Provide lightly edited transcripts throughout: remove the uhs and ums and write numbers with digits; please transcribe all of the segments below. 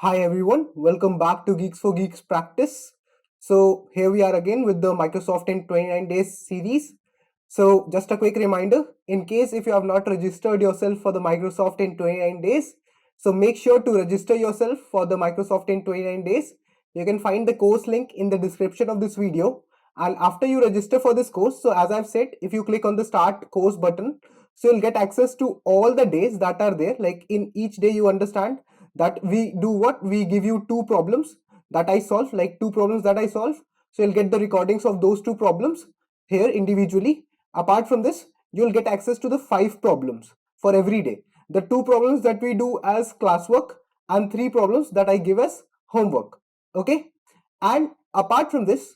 Hi everyone, welcome back to Geeks for Geeks practice. So here we are again with the Microsoft in 29 days series. So just a quick reminder, in case if you have not registered yourself for the Microsoft in 29 days, so make sure to register yourself for the Microsoft in 29 days. You can find the course link in the description of this video. And after you register for this course, so as I've said, if you click on the start course button, so you'll get access to all the days that are there. Like in each day you understand that we do what? We give you two problems that I solve, like two problems that I solve. So you'll get the recordings of those two problems here individually. Apart from this, you'll get access to the 5 problems for every day. The 2 problems that we do as classwork and 3 problems that I give as homework. Okay. And apart from this,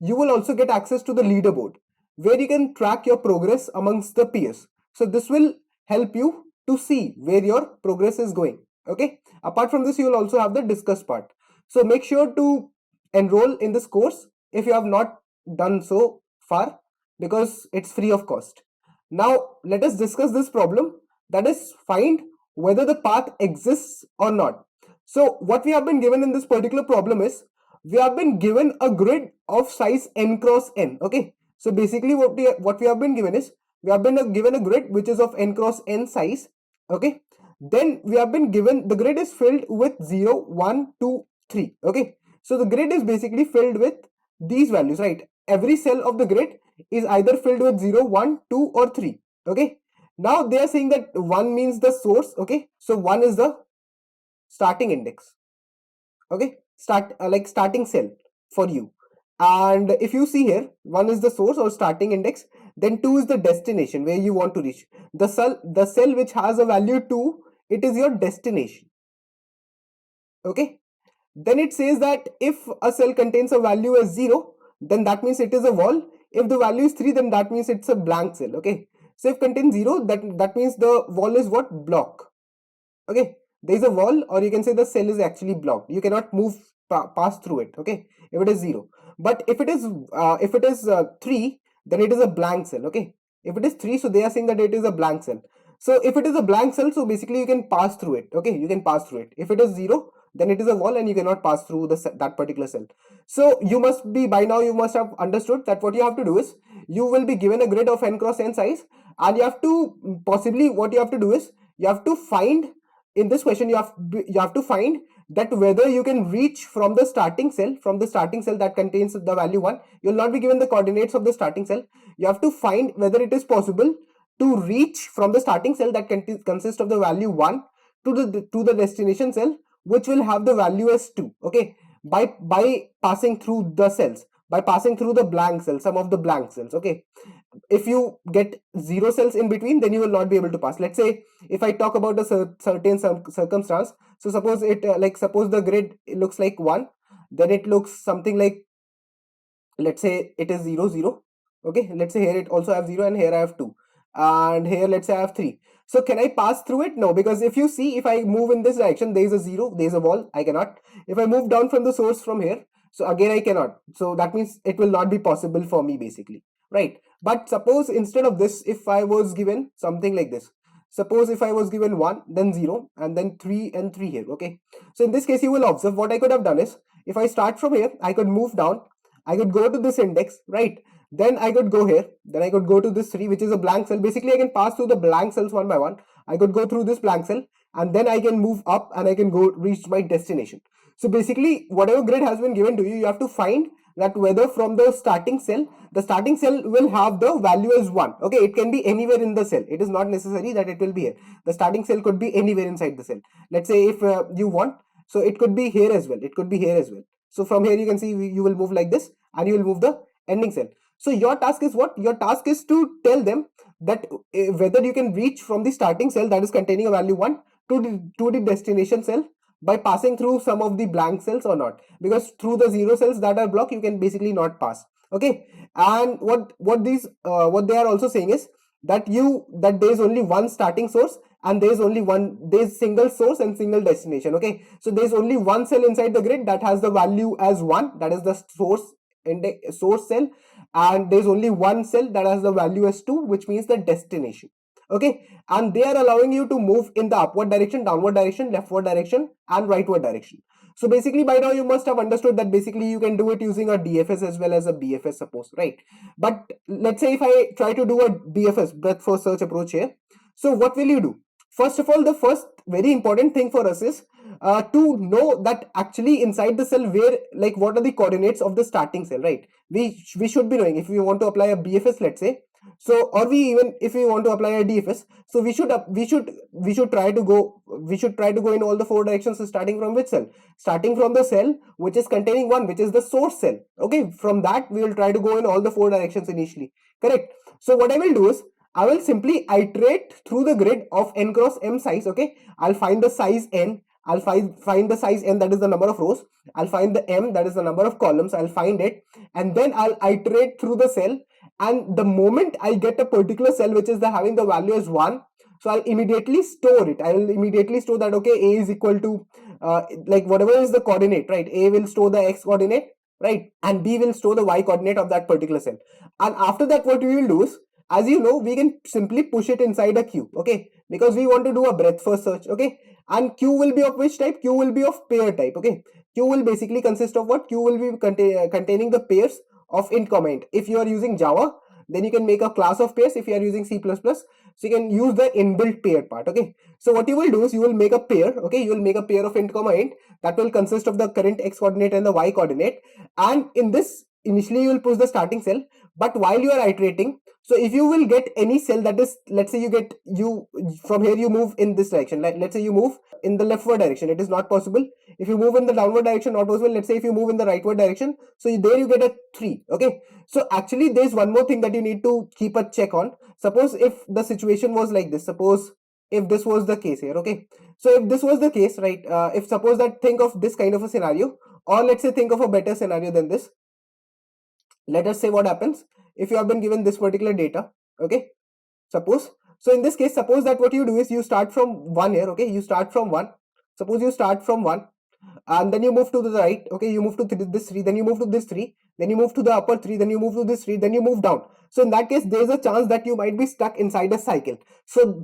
you will also get access to the leaderboard where you can track your progress amongst the peers. So this will help you to see where your progress is going. Okay. Apart from this, you will also have the discuss part. So make sure to enroll in this course if you have not done so far, because it's free of cost. Now let us discuss this problem, that is find whether the path exists or not. So what we have been given in this particular problem is we have been given a grid of size n cross n. Okay. So basically what we have been given is we have been given a grid which is of n cross n size. Okay. Then we have been given the grid is filled with 0, 1, 2, 3. Okay. So the grid is basically filled with these values, right? Every cell of the grid is either filled with 0, 1, 2 or 3. Okay. Now they are saying that 1 means the source. Okay. So 1 is the starting index. Okay. Starting cell for you. And if you see here, 1 is the source or starting index, then 2 is the destination where you want to reach. The cell which has a value 2, it is your destination. Okay. Then it says that if a cell contains a value as 0, then that means it is a wall. If the value is 3, then that means it's a blank cell. Okay. So if contains 0, that means the wall is what? Block. Okay. There is a wall, or you can say the cell is actually blocked. You cannot pass through it. Okay. If it is 0. But if it is 3, then it is a blank cell. Okay. If it is 3, so they are saying that it is a blank cell. So if it is a blank cell, so basically you can pass through it. Okay. You can pass through it. If it is 0, then it is a wall and you cannot pass through that particular cell. So you must be, by now you must have understood that what you have to do is you will be given a grid of n cross n size, and you have to possibly, what you have to do is you have to find, in this question you have to find that whether you can reach from the starting cell that contains the value 1. You will not be given the coordinates of the starting cell. You have to find whether it is possible to reach from the starting cell that consists of the value 1 to the destination cell, which will have the value as 2. Okay. By passing through the cells, by passing through the blank cells, some of the blank cells. Okay. If you get 0 cells in between, then you will not be able to pass. Let's say if I talk about a certain circumstance, so suppose it suppose the grid looks like 1, then it looks something like, let's say it is 0, 0. Okay. Let's say here it also have 0 and here I have 2, and here let's say I have 3. So can I pass through it? No, because if you see, if I move in this direction, there is a 0, there is a wall, I cannot. If I move down from the source from here, so again I cannot. So that means it will not be possible for me basically, right? But suppose instead of this, if I was given something like this, suppose if I was given 1, then 0, and then 3 and 3 here. Okay. So in this case, you will observe what I could have done is, if I start from here, I could move down, I could go to this index, right? Then I could go here, then I could go to this 3, which is a blank cell. Basically, I can pass through the blank cells one by one. I could go through this blank cell, and then I can move up and I can go reach my destination. So basically, whatever grid has been given to you, you have to find that whether from the starting cell will have the value as 1. Okay, it can be anywhere in the cell. It is not necessary that it will be here. The starting cell could be anywhere inside the cell. Let's say if you want, so it could be here as well. It could be here as well. So from here you can see you will move like this, and you will move the ending cell. So your task is what? Your task is to tell them that whether you can reach from the starting cell that is containing a value 1 to the destination cell by passing through some of the blank cells or not, because through the 0 cells that are blocked you can basically not pass. Okay. And what they are also saying is that there is only one starting source, and there is single source and single destination. Okay. So there is only one cell inside the grid that has the value as 1, that is the source cell, and there's only one cell that has the value as 2, which means the destination. Okay. And they are allowing you to move in the upward direction, downward direction, leftward direction and rightward direction. So basically by now you must have understood that basically you can do it using a DFS as well as a BFS, suppose, right? But let's say if I try to do a BFS, breadth first search approach here, so what will you do? First of all, the first very important thing for us is to know that actually inside the cell where, like, what are the coordinates of the starting cell, right? We should be knowing if we want to apply a BFS, let's say. So, or we even if we want to apply a DFS, so we should try to go in all the four directions, starting from which cell? Starting from the cell which is containing 1, which is the source cell. Okay, from that we will try to go in all the four directions initially, correct? So what I will do is I will simply iterate through the grid of n cross m size. Okay, I'll find the size n, I'll find the size n, that is the number of rows. I'll find the m, that is the number of columns. I'll find it, and then I'll iterate through the cell. And the moment I get a particular cell which is having the value as 1, so I'll immediately store it. I will immediately store that, okay, a is equal to like whatever is the coordinate, right? A will store the x coordinate, right? And b will store the y coordinate of that particular cell. And after that, what we will do is, as you know, we can simply push it inside a queue, okay? Because we want to do a breadth first search, okay? And queue will be of which type? Queue will be of pair type, okay? Queue will basically consist of what? Queue will be containing the pairs of int, int. If you are using Java, then you can make a class of pairs. If you are using C++, so you can use the inbuilt pair part, okay? So what you will do is you will make a pair, okay? You will make a pair of int, int that will consist of the current x coordinate and the y coordinate. And in this, initially you will push the starting cell, but while you are iterating, so if you will get any cell that is, let's say you from here you move in this direction, like let's say you move in the leftward direction, it is not possible. If you move in the downward direction, not possible. Let's say if you move in the rightward direction, so there you get a 3, okay? So actually there's one more thing that you need to keep a check on. Suppose if the situation was like this, suppose if this was the case here, okay? So if this was the case, right, if suppose that, think of this kind of a scenario, or let's say think of a better scenario than this. Let us say what happens if you have been given this particular data, okay? Suppose, so in this case, suppose that what you do is you start from 1 here, okay? You start from 1. Suppose you start from 1 and then you move to the right, okay? You move to this 3, then you move to this 3, then you move to the upper 3, then you move to this 3, then you move down. So in that case, there is a chance that you might be stuck inside a cycle. So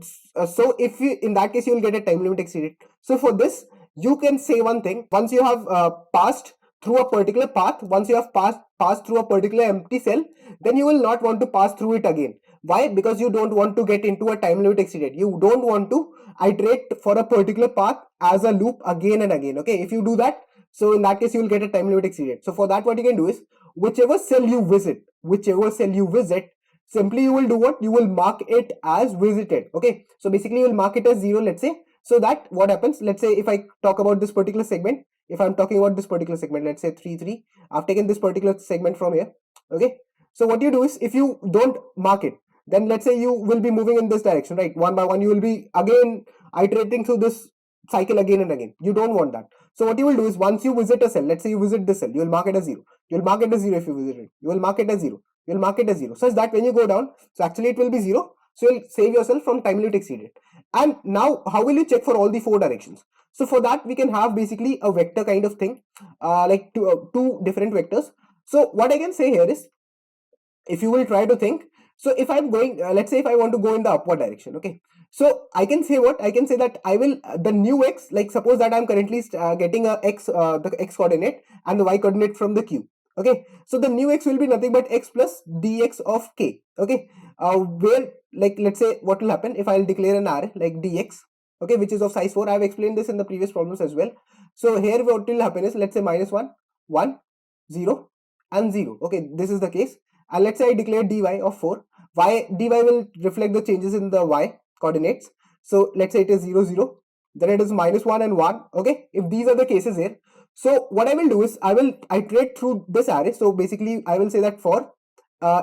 if you, in that case, you will get a time limit exceeded. So for this, you can say one thing. Once you have passed through a particular path, once you have passed through a particular empty cell, then you will not want to pass through it again. Why? Because you don't want to get into a time limit exceeded. You don't want to iterate for a particular path as a loop again and again, okay? If you do that, so in that case you will get a time limit exceeded. So for that, what you can do is, whichever cell you visit, simply you will do what? You will mark it as visited, okay? So basically you will mark it as 0, let's say. So that what happens, let's say if I talk about this particular segment, if I'm talking about this particular segment, let's say 3, 3, I've taken this particular segment from here, okay? So what you do is, if you don't mark it, then let's say you will be moving in this direction, right? One by one, you will be again iterating through this cycle again and again. You don't want that. So what you will do is, once you visit a cell, let's say you visit this cell, you will mark it as 0. You will mark it as 0 if you visit it. You will mark it as 0. You will mark it as 0. Such that when you go down, so actually it will be 0. So you'll save yourself from time limit exceeded. And now, how will you check for all the four directions? So for that, we can have basically a vector kind of thing, like two different vectors. So what I can say here is, if you will try to think, so if I'm going, let's say if I want to go in the upward direction, okay, so I can say what? I can say that I will, the new x, like suppose that I'm currently getting a x, the x coordinate and the y coordinate from the queue, okay? So the new x will be nothing but x plus dx of k, okay? Where, like, let's say what will happen if I'll declare an array like dx, okay, which is of size 4. I have explained this in the previous problems as well. So here what will happen is, let's say -1, 1, 0 and 0, okay? This is the case. And let's say I declare dy of 4. Dy will reflect the changes in the y coordinates. So let's say it is 0, 0. Then it is -1 and 1. Okay. If these are the cases here. So what I will do is I will iterate through this array. So basically I will say that for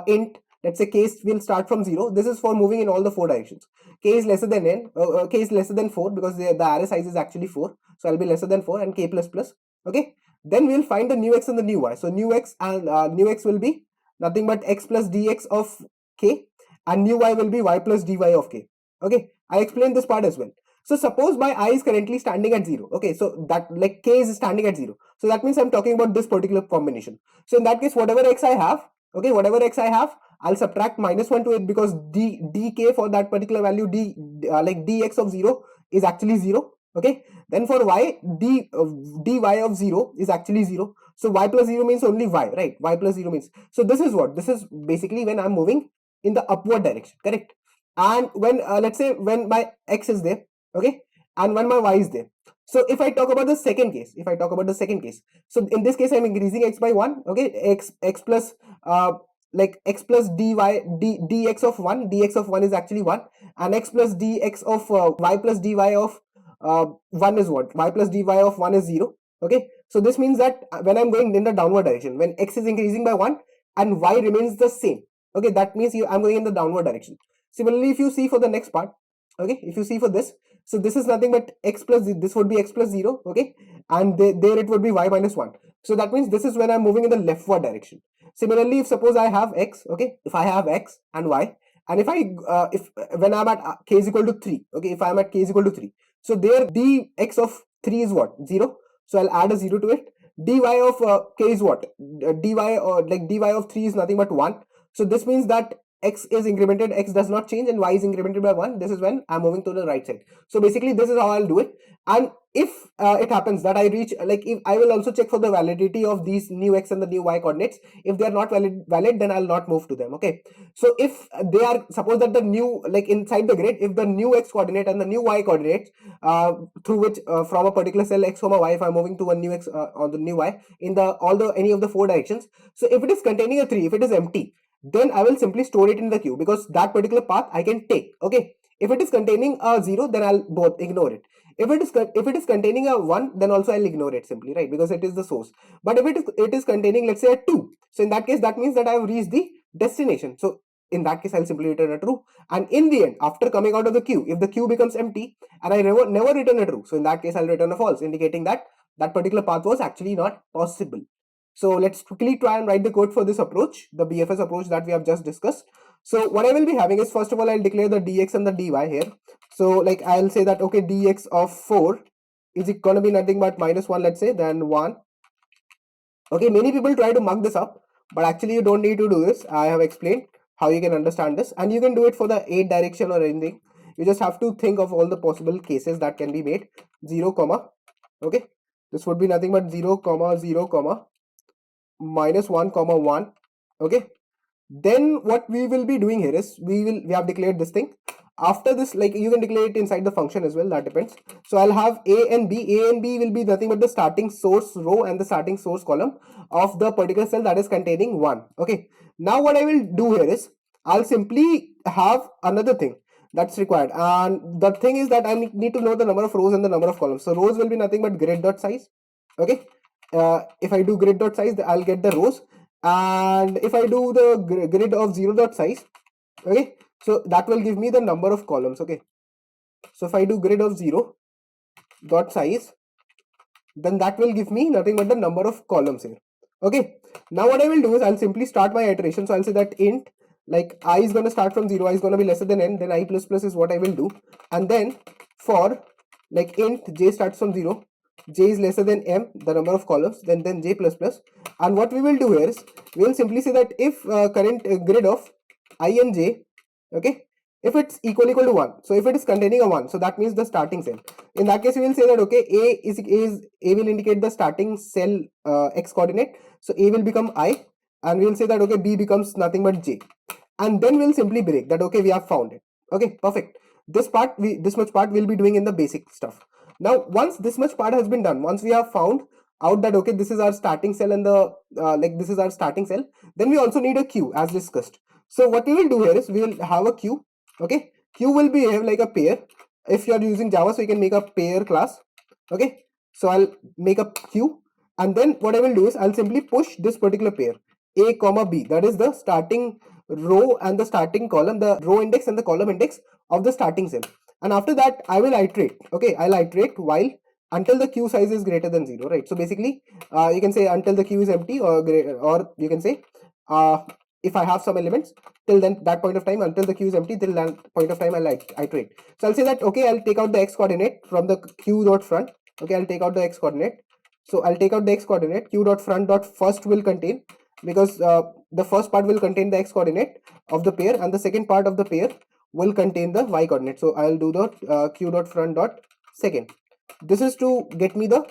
int, let's say k will start from 0. This is for moving in all the four directions. K is lesser than n. K is lesser than 4 because the array size is actually 4. So I'll be lesser than 4 and k plus plus. Okay. Then we'll find the new x and the new y. So new x and new x will be nothing but x plus dx of k, and new y will be y plus dy of k. Okay, I explained this part as well. So suppose my I is currently standing at 0. Okay, so that, like, k is standing at 0. So that means I'm talking about this particular combination. So in that case, whatever x I have, okay, whatever x I have, I'll subtract -1 to it, because dk for that particular value, like dx of 0 is actually 0. Okay, then for y, dy of 0 is actually 0. So y plus 0 means only y, right? Y plus 0 means, so this is what, this is basically when I'm moving in the upward direction, correct? And when let's say when my x is there, okay, and when my y is there. So if I talk about the second case, so in this case I'm increasing x by 1, okay, x plus like x plus dx of 1, dx of 1 is actually 1, and x plus dx of y plus dy of 1 is what, y plus dy of 1 is 0. Okay, so this means that when I'm going in the downward direction, when x is increasing by 1 and y remains the same, okay, that means I'm going in the downward direction. Similarly, if you see for the next part, okay, if you see for this, so this is nothing but x plus, this would be x plus 0, okay, and there it would be y minus 1. So that means this is when I'm moving in the leftward direction. Similarly, if suppose I have x, okay, if I have x and y, and if when I'm at k is equal to 3, okay, if I'm at k is equal to 3, so there dx of 3 is what, 0. So I'll add a 0 to it. Dy of k is what, dy or like dy of 3 is nothing but 1. So this means that x is incremented, x does not change, and y is incremented by 1. This is when I'm moving to the right side. So basically this is how I'll do it. And if it happens that I reach, like, if I will also check for the validity of these new x and the new y coordinates. If they are not valid, then I'll not move to them. Okay, so if they are, suppose that the new, like inside the grid, if the new x coordinate and the new y coordinates through which from a particular cell x comma y, if I'm moving to a new x or the new y in the any of the 4 directions, so if it is containing a 3, if it is empty, then I will simply store it in the queue, because that particular path I can take. Okay, if it is containing a 0, then I'll both ignore it. If it is containing a 1, then also I'll ignore it simply, right, because it is the source. But if it is containing, let's say, a 2, so in that case, that means that I have reached the destination. So in that case, I'll simply return a true. And in the end, after coming out of the queue, if the queue becomes empty and I never return a true, so in that case, I'll return a false, indicating that that particular path was actually not possible. So let's quickly try and write the code for this approach, the BFS approach that we have just discussed. So what I will be having is, first of all, I'll declare the dx and the dy here. So like I'll say that, okay, dx of 4 is going to be nothing but -1, let's say, then 1. Okay, many people try to mug this up, but actually you don't need to do this. I have explained how you can understand this, and you can do it for the 8 direction or anything. You just have to think of all the possible cases that can be made. 0 comma, okay, this would be nothing but 0 comma 0 comma -1 comma 1. Okay, then what we will be doing here is, we have declared this thing. After this, like, you can declare it inside the function as well, that depends. So I'll have a and b will be nothing but the starting source row and the starting source column of the particular cell that is containing 1. Okay, now what I will do here is, I'll simply have another thing that's required, and the thing is that I need to know the number of rows and the number of columns. So rows will be nothing but grid dot size. Okay, if I do grid dot size, I'll get the rows, and if I do the grid of 0 dot size, okay, so that will give me the number of columns. Okay, so if I do grid of 0 dot size, then that will give me nothing but the number of columns here. Okay, now what I will do is, I'll simply start my iteration. So I'll say that int, like, I is going to start from 0, I is going to be lesser than n, then I plus plus is what I will do. And then for, like, int j starts from 0, j is lesser than m, the number of columns, then j plus plus. And what we will do here is, we will simply say that if current grid of I and j, okay, if it's equal to 1, so if it is containing a 1, so that means the starting cell. In that case, we will say that, okay, a will indicate the starting cell x coordinate, so a will become I, and we will say that, okay, b becomes nothing but j, and then we'll simply break that, okay, we have found it. Okay, perfect. This much part we'll be doing in the basic stuff. Now once this much part has been done, once we have found out that, okay, this is our starting cell, and the like, this is our starting cell, then we also need a queue, as discussed. So what we will do here is, we will have a queue. Okay, queue will behave like a pair. If you are using Java, so you can make a pair class. Okay, so I'll make a queue, and then what I will do is, I'll simply push this particular pair, a comma b, that is the starting row and the starting column, the row index and the column index of the starting cell. And after that, I will iterate. Okay, I'll iterate while until the queue size is greater than 0, right? So basically, you can say until the queue is empty, or you can say, if I have some elements, till then, that point of time, until the queue is empty, till that point of time, I'll iterate. So I'll say that, okay, I'll take out the x coordinate from the queue dot front. Okay, I'll take out the x coordinate. So I'll take out the x coordinate. Queue dot front dot first will contain, because the first part will contain the x coordinate of the pair, and the second part of the pair will contain the y coordinate. So I'll do the q dot front dot second. This is to get me the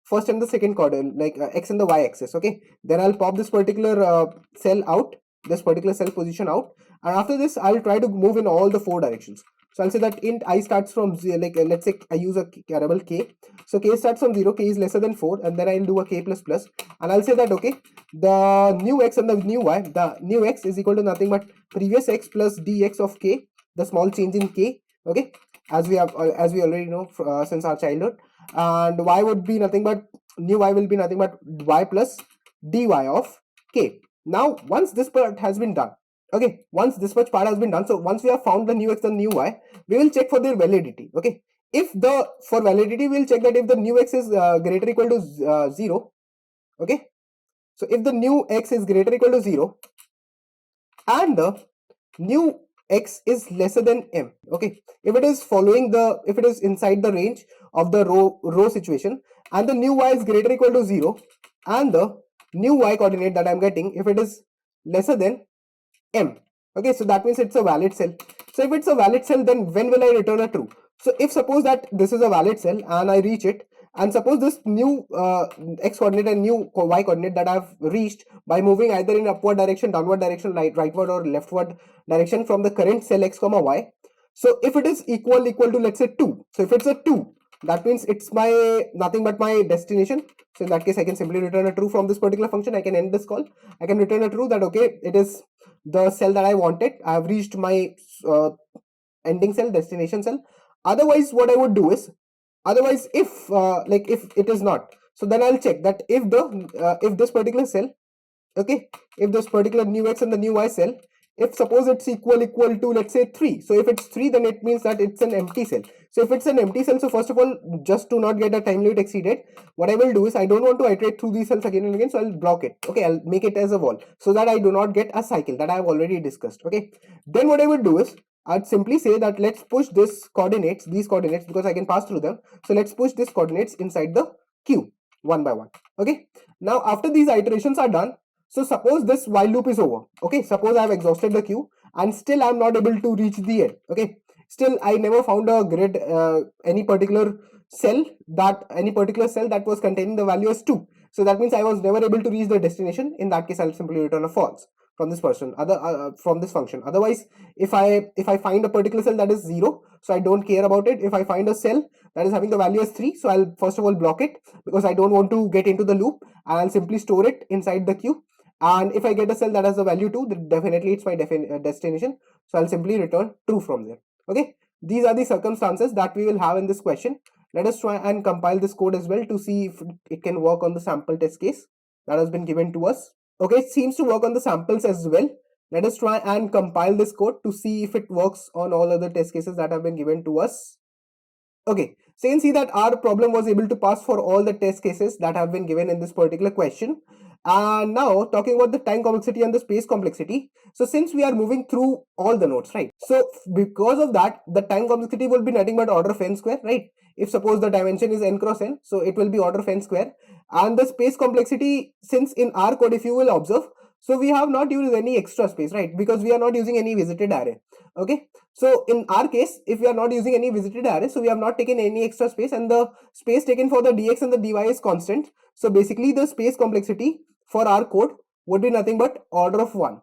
first and the second coordinate, like x and the y axis. Okay, then I'll pop this particular cell out, this particular cell position out, and after this I'll try to move in all the four directions. So I'll say that int I starts from 0, like let's say I use a variable k. So k starts from 0, k is lesser than 4, and then I'll do a k plus plus, and I'll say that okay, the new x and the new y, the new x is equal to nothing but previous x plus dx of k, the small change in k. Okay, as we already know since our childhood, and y would be nothing but new y will be nothing but y plus dy of k. Now once this part has been done, okay, once this much part has been done, so once we have found the new x and new y, we will check for their validity. Okay, if the for validity we'll check that if the new x is greater or equal to 0. Okay, so if the new x is greater or equal to 0 and the new x is lesser than m, okay, if it is following the, if it is inside the range of the row situation, and the new y is greater or equal to 0 and the new y coordinate that I'm getting, if it is lesser than m, okay, so that means it's a valid cell. So if it's a valid cell, then when will I return a true? So if suppose that this is a valid cell and I reach it, and suppose this new x coordinate and new y coordinate that I've reached by moving either in upward direction, downward direction, rightward or leftward direction from the current cell x comma y. So if it is equal to let's say 2, so if it's a 2, that means it's my nothing but my destination. So in that case I can simply return a true from this particular function. I can end this call, I can return a true that okay, it is the cell that I wanted, I have reached my ending cell, destination cell. Otherwise what I would do is, otherwise if like if it is not, so then I'll check that if the if this particular cell, okay, if this particular new x and the new y cell, if suppose it's equal to let's say 3, so if it's 3 then it means that it's an empty cell. So if it's an empty cell, so first of all, just to not get a time limit exceeded, what I will do is I don't want to iterate through these cells again and again, so I'll block it. Okay, I'll make it as a wall so that I do not get a cycle that I have already discussed. Okay, then what I would do is I'd simply say that let's push this coordinates, these coordinates, because I can pass through them, so let's push these coordinates inside the queue one by one. Okay, now after these iterations are done, so suppose this while loop is over. Okay, suppose I have exhausted the queue and still I am not able to reach the end. Okay, still I never found a grid any particular cell that was containing the value as 2. So that means I was never able to reach the destination. In that case, I'll simply return a false from this person, from this function. Otherwise, if I find a particular cell that is 0, so I don't care about it. If I find a cell that is having the value as 3, so I'll first of all block it because I don't want to get into the loop, and I'll simply store it inside the queue. And if I get a cell that has the value 2, then definitely it's my destination, so I'll simply return true from there. Okay, these are the circumstances that we will have in this question. Let us try and compile this code as well to see if it can work on the sample test case that has been given to us. Okay, it seems to work on the samples as well. Let us try and compile this code to see if it works on all other test cases that have been given to us. Okay, so you can see that our problem was able to pass for all the test cases that have been given in this particular question. And now talking about the time complexity and the space complexity. So since we are moving through all the nodes, right? So because of that, the time complexity will be nothing but order of n square, right? If suppose the dimension is n cross n, so it will be order of n square. And the space complexity, since in our code, if you will observe, so we have not used any extra space, right? Because we are not using any visited array. Okay, so in our case, if we are not using any visited array, so we have not taken any extra space, and the space taken for the dx and the dy is constant. So basically the space complexity for our code would be nothing but order of 1.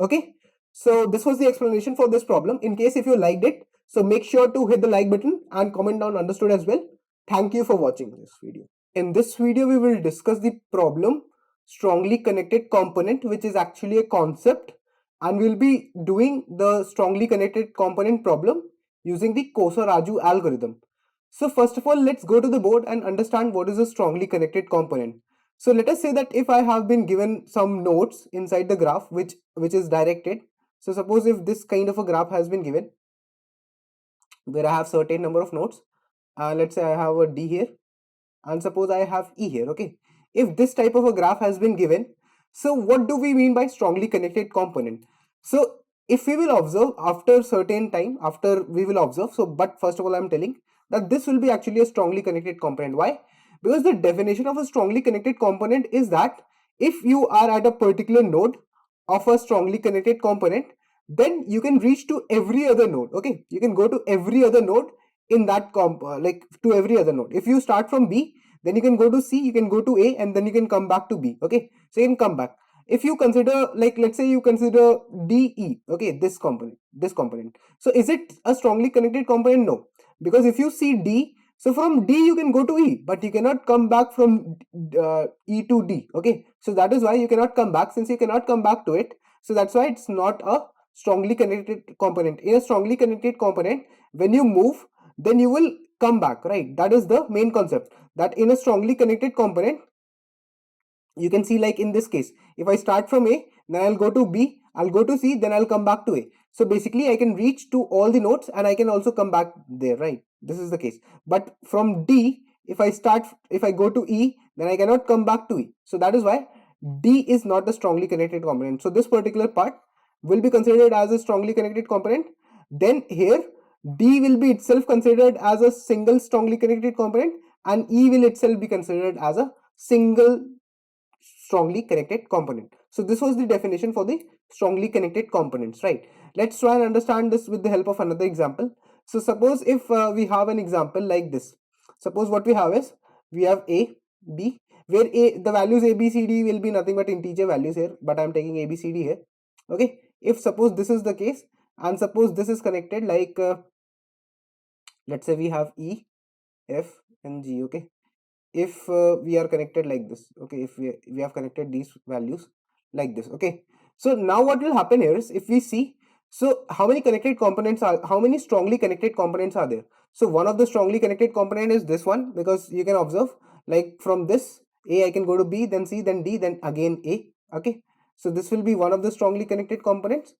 Okay, so this was the explanation for this problem. In case if you liked it, so make sure to hit the like button and comment down understood as well. Thank you for watching this video. In this video, we will discuss the problem strongly connected component, which is actually a concept, and we'll be doing the strongly connected component problem using the Kosa-Raju algorithm. So first of all, let's go to the board and understand what is a strongly connected component. So let us say that if I have been given some nodes inside the graph which is directed. So suppose if this kind of a graph has been given where I have certain number of nodes, let's say I have a D here and suppose I have E here. Okay, if this type of a graph has been given, so what do we mean by strongly connected component? So if we will observe after certain time, after we will observe, so but first of all I'm telling that this will be actually a strongly connected component. Why? Because the definition of a strongly connected component is that if you are at a particular node of a strongly connected component, then you can reach to every other node. Okay, you can go to every other node in that like to every other node. If you start from B, then you can go to C, you can go to A, and then you can come back to B. Okay, so you can come back. If you consider, like, let's say you consider DE, okay, this component. So is it a strongly connected component? No, because if you see D, so from D you can go to E, but you cannot come back from E to D. Okay, so that is why you cannot come back. Since you cannot come back to it, so that's why it's not a strongly connected component. In a strongly connected component, when you move, then you will come back, right? That is the main concept, that in a strongly connected component, you can see, like in this case, if I start from A, then I'll go to B, I'll go to C, then I'll come back to A. So basically I can reach to all the nodes and I can also come back there, right? This is the case. But from D, if I go to E, then I cannot come back to E. So that is why D is not a strongly connected component. So this particular part will be considered as a strongly connected component. Then here D will be itself considered as a single strongly connected component, and E will itself be considered as a single strongly connected component. So this was the definition for the strongly connected components, right? Let's try and understand this with the help of another example. So suppose if we have an example like this. Suppose what we have is, we have A, B, where the values A, B, C, D will be nothing but integer values here, but I'm taking A, B, C, D here. Okay, if suppose this is the case, and suppose this is connected like let's say we have E, F, and G. Okay, if we are connected like this, okay, if we have connected these values like this. Okay, so now what will happen here is, if we see, so how many strongly connected components are there? So one of the strongly connected component is this one, because you can observe, like from this A I can go to B, then C, then D, then again A. Okay, so this will be one of the strongly connected components.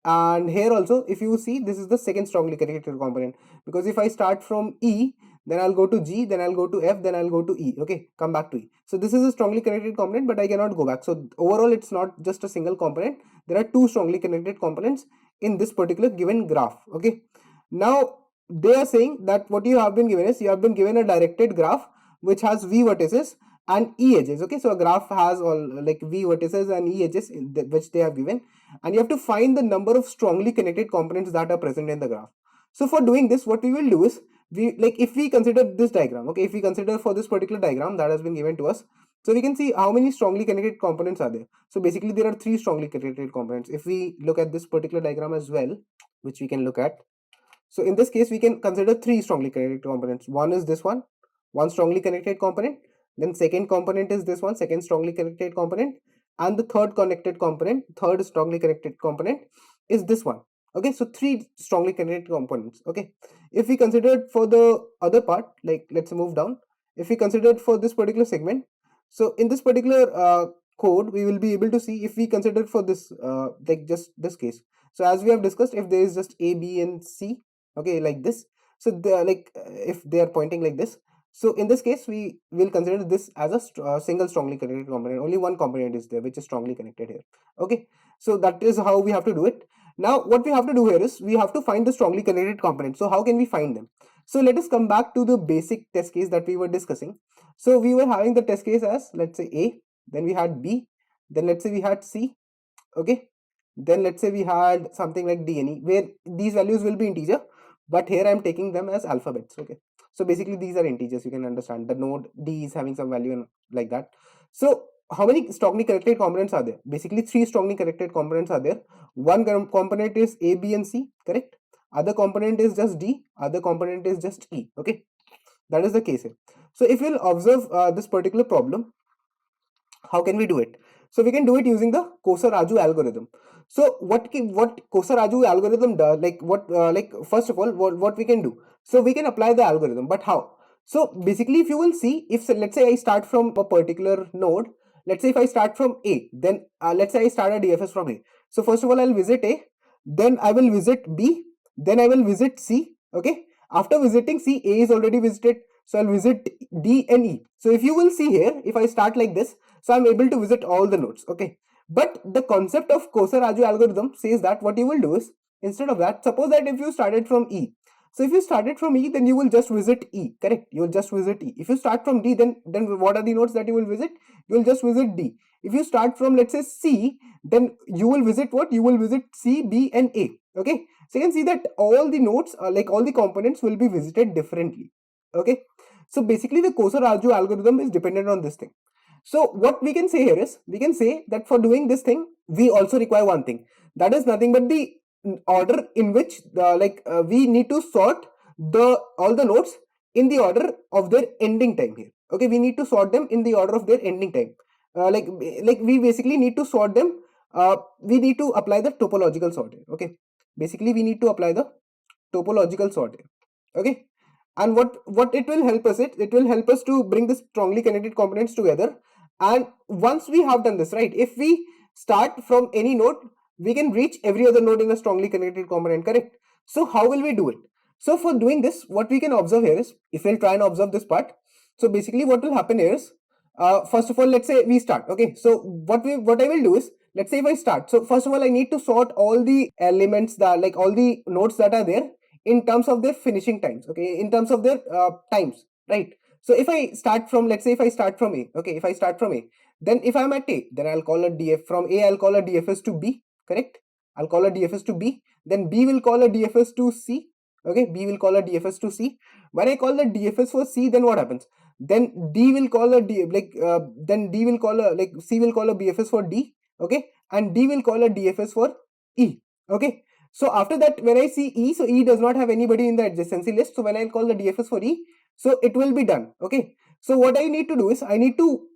And here also, if you see, this is the second strongly connected component, because if I start from E, then I'll go to G, then I'll go to F, then I'll go to E. Okay, come back to E. So this is a strongly connected component, but I cannot go back. So overall, it's not just a single component. There are two strongly connected components in this particular given graph. Okay, now they are saying that what you have been given is, you have been given a directed graph which has V vertices and E edges. Okay, so a graph has all like V vertices and E edges which they have given, and you have to find the number of strongly connected components that are present in the graph. So for doing this, what we will do is, if we consider this diagram, okay, if we consider for this particular diagram that has been given to us, so we can see how many strongly connected components are there. So basically there are three strongly connected components. If we look at this particular diagram as well, which we can look at, so in this case we can consider three strongly connected components. One is this one strongly connected component, then second component is this one, second strongly connected component, and the third strongly connected component is this one. Okay, so three strongly connected components. Okay, if we consider it for the other part, like let's move down. If we consider it for this particular segment, so in this particular code, we will be able to see, if we consider it for this like just this case. So as we have discussed, if there is just A, B, and C, okay, like this, so they are like if they are pointing like this, so in this case we will consider this as a single strongly connected component. Only one component is there which is strongly connected here. Okay, so that is how we have to do it. Now what we have to do here is, we have to find the strongly connected components. So how can we find them? So let us come back to the basic test case that we were discussing. So we were having the test case as, let's say, A, then we had B, then let's say we had C. Okay, then let's say we had something like D and E, where these values will be integer, but here I am taking them as alphabets. Okay, so basically these are integers. You can understand the node D is having some value and like that. So how many strongly connected components are there? Basically three strongly connected components are there. One component is A, B, and C, correct? Other component is just D, other component is just E. Okay, that is the case here. So if you'll observe this particular problem, how can we do it? So we can do it using the Kosa-Raju algorithm. So what Kosa-Raju algorithm does, like first of all, what we can do? So we can apply the algorithm, but how? So basically, if you will see, if let's say I start from a particular node, let's say if I start from A, then let's say I start a DFS from A. So first of all, I'll visit A, then I will visit B, then I will visit C. Okay, after visiting C, A is already visited, so I'll visit D and E. So if you will see here, if I start like this, so I'm able to visit all the nodes. Okay, but the concept of Kosa-Raju algorithm says that what you will do is, instead of that, suppose that if you started from E, so if you started from E, then you will just visit E, correct? You will just visit E. If you start from D, then what are the nodes that you will visit? You will just visit D. If you start from, let's say, C, then you will visit what? You will visit C, B, and A. Okay, so you can see that all the nodes, like all the components will be visited differently. Okay, so basically the Kosa-Raju algorithm is dependent on this thing. So what we can say here is, we can say that for doing this thing, we also require one thing. That is nothing but the order in which we need to sort all the nodes in the order of their ending time here. Okay, we need to sort them in the order of their ending time. Like we basically need to sort them. We need to apply the topological sort here. Okay, basically we need to apply the topological sort here. Okay, and what it will help us, it will help us to bring the strongly connected components together. And once we have done this, right, if we start from any node, we can reach every other node in a strongly connected component, correct? So how will we do it? So for doing this, what we can observe here is, if we'll try and observe this part, so basically what will happen is, first of all, let's say we start. Okay, so what I will do is, let's say if I start, so first of all I need to sort all the elements, that like all the nodes that are there in terms of their finishing times. Okay, in terms of their times, right? So if I start from, let's say if I start from A, okay, if I start from A, then if I'm at A, then I'll call a DF from A, I'll call a DFS to B, correct? I'll call a DFS to B, then B will call a DFS to C. Okay, B will call a DFS to C. When I call the DFS for C, then what happens? Then D will call a D, then D will call a, like C will call a BFS for D, okay, and D will call a DFS for E. Okay, so after that, when I see E, so E does not have anybody in the adjacency list. So when I call the DFS for E, so it will be done. Okay, so what I need to do is, I need to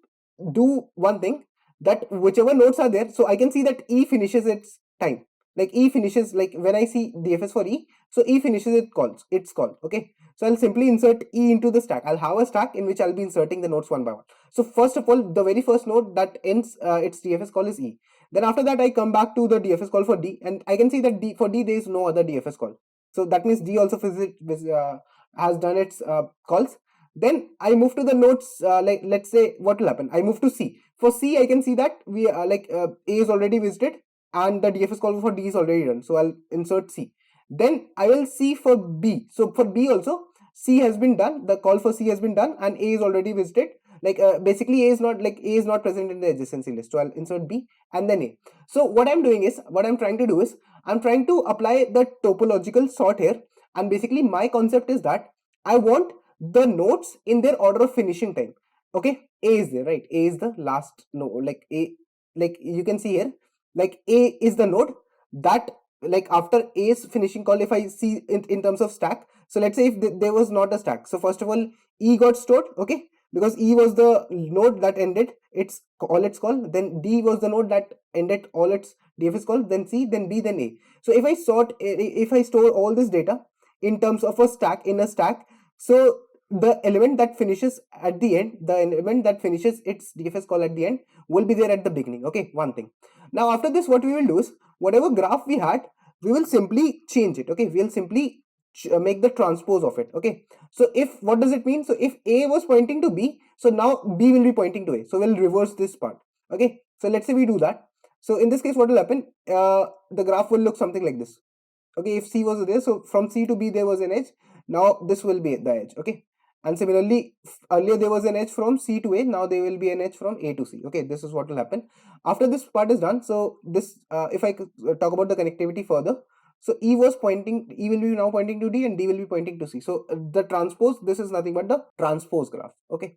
do one thing, that whichever nodes are there, so I can see that E finishes its time. Like E finishes, like when I see DFS for E, so E finishes its call. Okay, so I'll simply insert E into the stack. I'll have a stack in which I'll be inserting the nodes one by one. So first of all, the very first node that ends its DFS call is E. Then after that, I come back to the DFS call for D, and I can see that for D there is no other DFS call. So that means D also has done its calls. Then I move to the nodes, like let's say what will happen. I move to C. For C, I can see that we A is already visited and the DFS call for D is already done. So I'll insert C. Then I will see for B. So for B also, C has been done. The call for C has been done and A is already visited. Basically A is not present in the adjacency list. So I'll insert B and then A. So what I'm trying to do is, I'm trying to apply the topological sort here. And basically my concept is that I want the nodes in their order of finishing time. Okay, A is there, right? A is the last node. Like A, like you can see here, like A is the node that, like after A's finishing call, if I see in terms of stack, so let's say if there was not a stack, so first of all E got stored, okay, because E was the node that ended all its call, then D was the node that ended all its DFS call, then C, then B, then A. So if I store all this data in terms of a stack, in a stack, so the element that finishes at the end, the element that finishes its DFS call at the end will be there at the beginning. Okay, one thing. Now after this, what we will do is, whatever graph we had, we will simply change it. Okay, we'll simply make the transpose of it. Okay, so if, what does it mean? So if A was pointing to B, so now B will be pointing to A. So we'll reverse this part. Okay, so let's say we do that. So in this case, what will happen? The graph will look something like this. Okay, if C was there, so from C to B there was an edge. Now this will be the edge. Okay, and similarly, earlier there was an edge from C to A, now there will be an edge from A to C. Okay, this is what will happen after this part is done. So this, if I talk about the connectivity further, so E will be now pointing to D and D will be pointing to C. So the transpose, this is nothing but the transpose graph. Okay,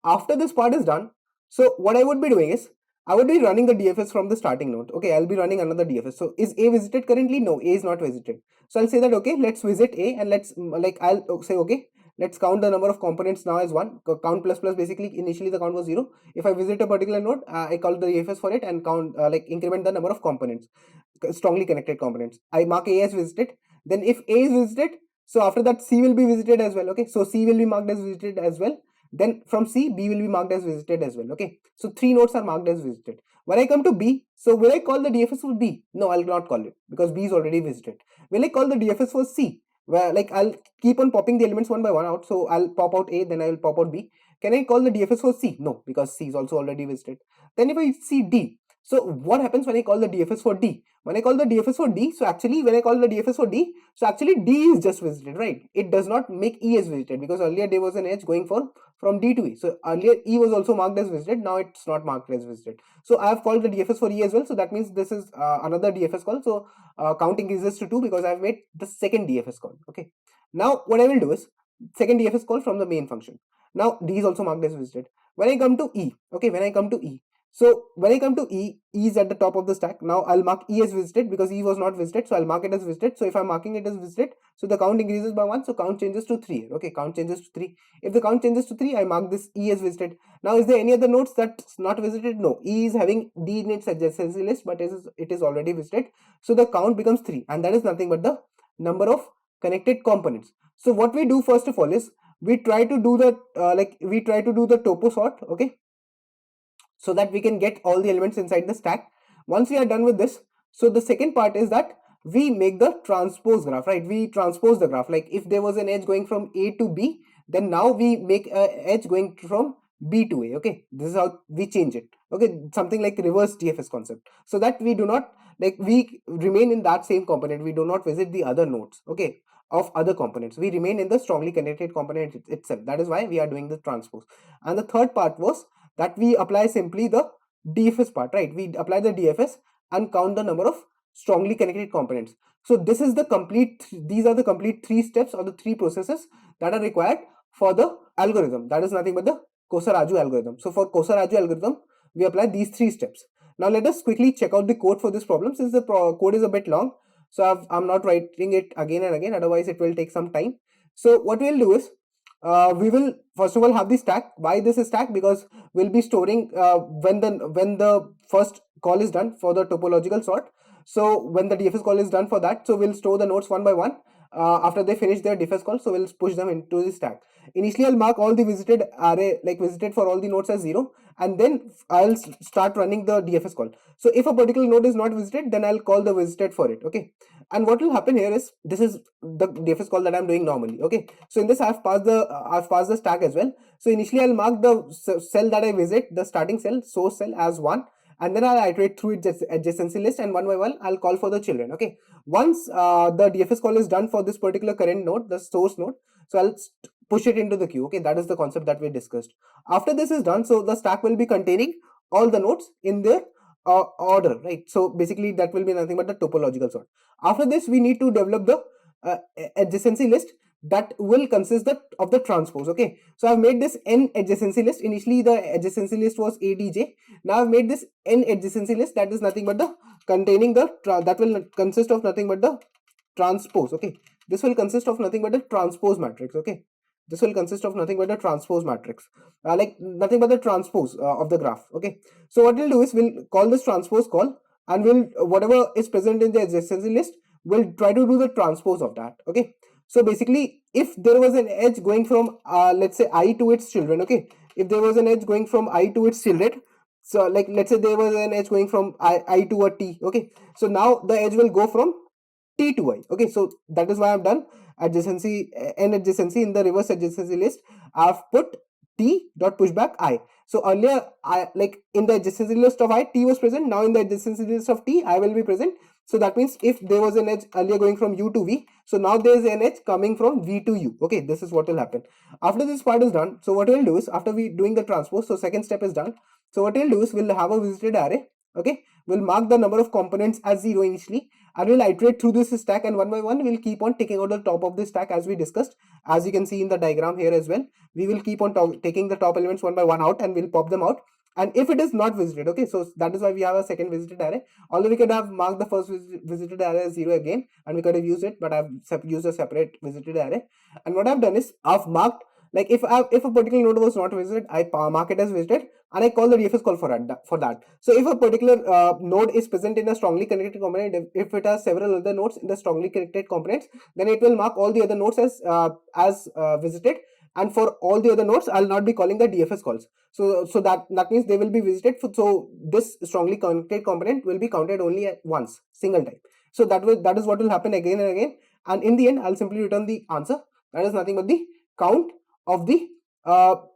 after this part is done, so what I would be doing is, I would be running the DFS from the starting node. Okay, I'll be running another DFS. So is A visited currently? No, A is not visited. So I'll say that, okay, let's visit A, and let's I'll say, okay, let's count the number of components now as 1. Count plus plus, basically initially the count was 0. If I visit a particular node, I call the DFS for it and count, increment the number of components, strongly connected components. I mark A as visited. Then if A is visited, so after that C will be visited as well. Okay, so C will be marked as visited as well. Then from C, B will be marked as visited as well. Okay, so 3 nodes are marked as visited. When I come to B, so will I call the DFS for B? No, I'll not call it because B is already visited. Will I call the DFS for C? Where I'll keep on popping the elements one by one out. So I'll pop out A, then I will pop out B. Can I call the DFS for C? No, because C is also already visited. Then if I see D, So what happens when I call the DFS for D? When I call the DFS for D, so actually when I call the DFS for D, so actually D is just visited, right? It does not make E as visited, because earlier there was an edge going from D to E. So earlier E was also marked as visited, now it's not marked as visited. So I have called the DFS for E as well. So that means this is another DFS call. So count increases to 2 because I've made the second DFS call. Okay. Now what I will do is second DFS call from the main function. Now D is also marked as visited. When I come to E, okay, when I come to E, so when I come to E, E is at the top of the stack. Now I'll mark E as visited because E was not visited. So I'll mark it as visited. So if I'm marking it as visited, so the count increases by 1. So count changes to 3. Okay, count changes to 3. If the count changes to 3, I mark this E as visited. Now is there any other nodes that's not visited? No. E is having D in its adjacency list, but it is already visited. So the count becomes 3, and that is nothing but the number of connected components. So what we do first of all is we try to do the topo sort. Okay, so that we can get all the elements inside the stack. Once we are done with this, so the second part is that we make the transpose graph, right? We transpose the graph. Like if there was an edge going from A to B, then now we make an edge going from B to A. Okay, this is how we change it. Okay, something like reverse DFS concept, so that we do not, like, we remain in that same component. We do not visit the other nodes, okay, of other components. We remain in the strongly connected component itself. That is why we are doing the transpose. And the third part was that we apply simply the DFS part, right? We apply the DFS and count the number of strongly connected components. So this is the complete, these are the complete 3 steps or the 3 processes that are required for the algorithm. That is nothing but the Kosa-Raju algorithm. So for Kosa-Raju algorithm, we apply these 3 steps. Now let us quickly check out the code for this problem, since the code is a bit long. So I'm not writing it again and again, otherwise it will take some time. So what we'll do is, we will first of all have the stack. Why this is stack? Because we'll be storing when the first call is done for the topological sort. So when the DFS call is done for that, so we'll store the nodes one by one after they finish their DFS call. So we'll push them into the stack. Initially I'll mark all the visited array, like visited for all the nodes, as 0, and then I'll start running the DFS call. So if a particular node is not visited, then I'll call the visited for it. Okay, and what will happen here is, this is the DFS call that I'm doing normally. Okay, so in this I've passed the stack as well. So initially I'll mark the cell that I visit, the starting cell, source cell, as 1, and then I'll iterate through its adjacency list, and one by one I'll call for the children. Okay, once the DFS call is done for this particular current node, the source node, so I'll push it into the queue. Okay, that is the concept that we discussed. After this is done, so the stack will be containing all the nodes in their order, right? So basically that will be nothing but the topological sort. After this, we need to develop the adjacency list that will consist of the transpose. Okay, so I've made this n adjacency list. Initially the adjacency list was ADJ. Now I've made this n adjacency list that is nothing but the containing the that will consist of nothing but the transpose. Okay, this will consist of nothing but the transpose matrix. Okay, this will consist of nothing but the transpose matrix, like nothing but the transpose of the graph. Okay, so what we'll do is, we'll call this transpose call, and we'll, whatever is present in the adjacency list, we'll try to do the transpose of that. Okay, so basically if there was an edge going from let's say I to its children. Okay, if there was an edge going from I to its children, so like let's say there was an edge going from I to a T. Okay, so now the edge will go from T to I. Okay, so that is why I've done adjacency, n adjacency in the reverse adjacency list. I've put T dot pushback I. So earlier, I, like in the adjacency list of I, T was present. Now in the adjacency list of T, I will be present. So that means if there was an edge earlier going from U to V, so now there is an edge coming from V to U. Okay, this is what will happen. After this part is done, so what we'll do is, after we doing the transpose, so second step is done. So what we'll do is, we'll have a visited array. Okay, we'll mark the number of components as 0 initially, and we'll iterate through this stack, and one by one we'll keep on taking out the top of this stack, as we discussed. As you can see in the diagram here as well, we will keep on taking the top elements one by one out, and we'll pop them out. And if it is not visited, okay, so that is why we have a second visited array. Although we could have marked the first visited array as 0 again, and we could have used it, but I've used a separate visited array. And what I've done is, I've marked, like if a particular node was not visited, I mark it as visited, and I call the DFS call for that. So if a particular node is present in a strongly connected component, if it has several other nodes in the strongly connected components, then it will mark all the other nodes as visited, and for all the other nodes, I'll not be calling the DFS calls. So that means they will be visited. So this strongly connected component will be counted only at once, single time. So that is what will happen again and again. And in the end, I'll simply return the answer. That is nothing but the count of the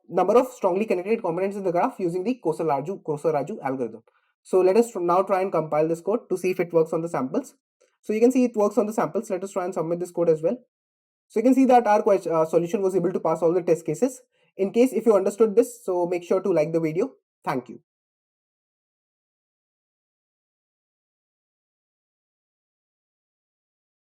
number of strongly connected components in the graph using the Kosa-Raju algorithm. So let us now try and compile this code to see if it works on the samples. So you can see it works on the samples. Let us try and submit this code as well. So you can see that our solution was able to pass all the test cases. In case if you understood this, so make sure to like the video. Thank you.